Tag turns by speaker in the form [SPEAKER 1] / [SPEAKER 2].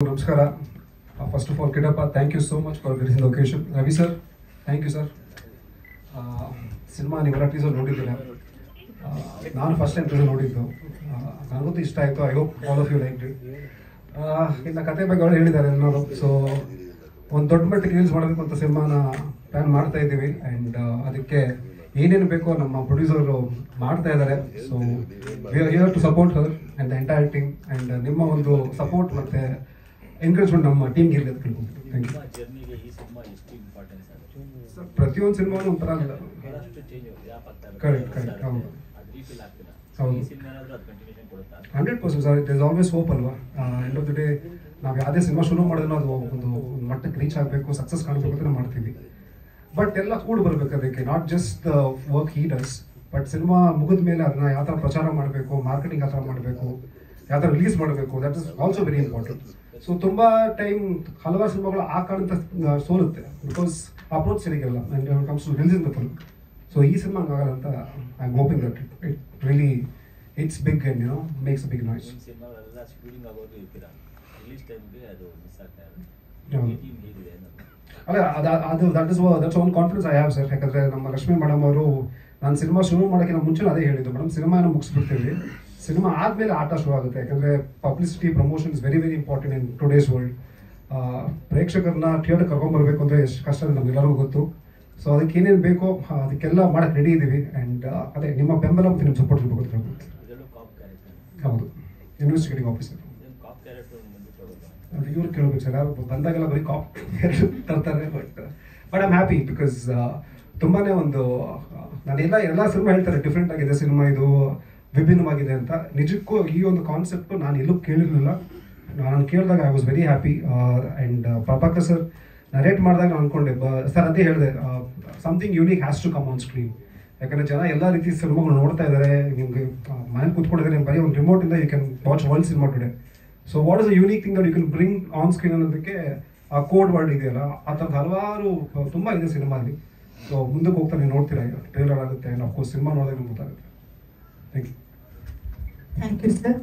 [SPEAKER 1] Namaskara. First of all, Kidappa, thank you so much for gracing the occasion. Ravi sir, thank you sir. Cinema ನೀವೆಲ್ಲ teaser ನೋಡಿದ್ದೀರಾ. ನಾನು first time teaser ನೋಡಿದ್ದು. ನನಗೂ ಇಷ್ಟ ಆಯಿತು. I hope all of you like it. ಇನ್ನು ಕತೆ ಬಗ್ಗೆ ಅವರು ಹೇಳಿದ್ದಾರೆ ಎಲ್ಲರೂ. ಸೊ ಒಂದು ದೊಡ್ಡ ಮಟ್ಟಿಗೆ ರಿಲೀಸ್ ಮಾಡಬೇಕು ಅಂತ ಸಿನಿಮಾನ ಪ್ಲ್ಯಾನ್ ಮಾಡ್ತಾ ಇದ್ದೀವಿ. ಆ್ಯಂಡ್ ಅದಕ್ಕೆ ಏನೇನು ಬೇಕೋ ನಮ್ಮ ಪ್ರೊಡ್ಯೂಸರು ಮಾಡ್ತಾ ಇದ್ದಾರೆ. So we are here to support her and the entire team. And ನಿಮ್ಮ ಒಂದು ಸಪೋರ್ಟ್ ಮತ್ತು ಎಂಕರೇಜ್ಮೆಂಟ್ ನಮ್ಮ ಟೀಮ್ಗೆ ಇರಲಿ ಅಂತ ಕೇಳ್ಕೊಳ್ತೀನಿ. Thank you sir. ಪ್ರತಿಯೊಂದು ಸಿನಿಮಾನು ಒಂಥರ ಕರೆಕ್ಟ್ ಹೌದು ಹೌದು 100% sir. It is always hope ಅಲ್ವಾ. ಎಂಡ್ ಆಫ್ ದ ಡೇ ನಾವು ಯಾವುದೇ ಸಿನಿಮಾ ಶುರು ಮಾಡಿದ್ರೆ ಅದು ಒಂದು ಮಟ್ಟಕ್ಕೆ ರೀಚ್ ಆಗಬೇಕು, ಸಕ್ಸಸ್ ಕಾಣಬೇಕು ಅಂತ ಮಾಡ್ತೀವಿ. ಬಟ್ ಎಲ್ಲ ಕೂಡ ಬರಬೇಕು ಅದಕ್ಕೆ. Not just the work he does, but cinema ಮುಗಿದ ಮೇಲೆ ಅದನ್ನ ಯಾವ ಥರ ಪ್ರಚಾರ ಮಾಡಬೇಕು, ಮಾರ್ಕೆಟಿಂಗ್ ಯಾವ ಥರ ಮಾಡಬೇಕು, ಯಾವ ಥರ ರಿಲೀಸ್ ಮಾಡಬೇಕು, that is also very important. So ತುಂಬ ಟೈಮ್ ಹಲವಾರು ಸಿನಿಮಾಗಳು ಆ ಕಾರಣಂತ ಸೋಲುತ್ತೆ, ಬಿಕಾಸ್ ಅಪ್ರೋಚ್ ಸರಿಗಿರಲ್ಲ and comes to release in the film. So ಈ ಸಿನಿಮಾ ಹಂಗಾಗಲ್ಲ ಅಂತ I am hoping that it really it's big and you know makes a big noise. ಅಲ್ಲ ಅದು that's own confidence I have sir. ಯಾಕಂದರೆ ನಮ್ಮ Lakshmi madam ಅವರು ನಾನು cinema ಶುರು ಮಾಡೋಕ್ಕಿಂತ ಮುಂಚೆ ಅದೇ ಹೇಳಿದ್ದು, ಮೇಡಮ್ ಸಿನಿಮಾನ ಮುಗಿಸ್ಬಿಡ್ತೀವಿ, ಸಿನಿಮಾ ಆದಮೇಲೆ ಆಟ ಶುರು ಆಗುತ್ತೆ. ಯಾಕಂದರೆ publicity promotion is very very important in today's world. ಪ್ರೇಕ್ಷಕರನ್ನ ಥಿಯೇಟರ್ ಕರ್ಕೊಂಡ್ಬರ್ಬೇಕು ಅಂದರೆ ಎಷ್ಟು ಕಷ್ಟ ಅಂತ ನಮಗೆಲ್ಲರಿಗೂ ಗೊತ್ತು. ಸೊ ಅದಕ್ಕೆ ಏನೇನು ಬೇಕೋ ಅದಕ್ಕೆಲ್ಲ ಮಾಡೋಕ್ಕೆ ರೆಡಿ ಇದ್ದೀವಿ. ಆ್ಯಂಡ್ ಅದೇ ನಿಮ್ಮ ಬೆಂಬಲ ಮತ್ತು ನಿಮ್ಮ ಸಪೋರ್ಟ್ ಇರಬೇಕು ಅಂತ ಹೇಳ್ಬೋದು. ಹೌದು, ಇನ್ವೆಸ್ಟಿಗೇಟಿಂಗ್ ಆಫೀಸರ್ ಅದು ಇವ್ರು ಕೇಳಬೇಕು ಸರ್. ಯಾರು ಬಂದಾಗೆಲ್ಲ ಬರೀ ಕಾಪ್ ತರ್ತಾರೆ. But I am happy because ತುಂಬಾ ಒಂದು ಎಲ್ಲ ಸಿನಿಮಾ ಹೇಳ್ತಾರೆ ಡಿಫ್ರೆಂಟ್ ಆಗಿದೆ ಸಿನಿಮಾ, ಇದು ವಿಭಿನ್ನವಾಗಿದೆ ಅಂತ. ನಿಜಕ್ಕೂ ಈ ಒಂದು ಕಾನ್ಸೆಪ್ಟು ನಾನು ಎಲ್ಲೂ ಕೇಳಿರಲಿಲ್ಲ. ನಾನು ಕೇಳಿದಾಗ I was very happy. And Prabhakar sir narrate ಮಾಡಿದಾಗ ನಾನು ಅಂದ್ಕೊಂಡೆ ಸರ್ ಅದೇ ಹೇಳಿದೆ, something unique has to come on screen. ಯಾಕಂದರೆ ಜನ ಎಲ್ಲ ರೀತಿ ಸಿನಿಮಾಗಳು ನೋಡ್ತಾ ಇದ್ದಾರೆ. ನಿಮಗೆ ಮನೇಲಿ ಕೂತ್ಕೊಂಡಿದ್ದಾರೆ, ಬರೀ ಒಂದು ರಿಮೋಟಿಂದ you can watch world cinema today. So what is a unique thing that you can bring on screen ಅನ್ನೋದಕ್ಕೆ ಆ ಕೋಡ್ ವರ್ಡ್ ಇದೆಯಲ್ಲ, ಆ ಥರದ್ದು ಹಲವಾರು ತುಂಬ ಇದೆ ಸಿನಿಮಾಲಿ. ಸೊ ಮುಂದಕ್ಕೆ ಹೋಗ್ತಾ ನೀವು ನೋಡ್ತೀರಾ, ಟ್ರೇಲರ್ ಆಗುತ್ತೆ, ಆಫ್ಕೋರ್ಸ್ ಸಿನಿಮಾ ನೋಡಿದಾಗ ನಿಮ್ಗೆ ಗೊತ್ತಾಗುತ್ತೆ. Thank you.
[SPEAKER 2] Thank you sir.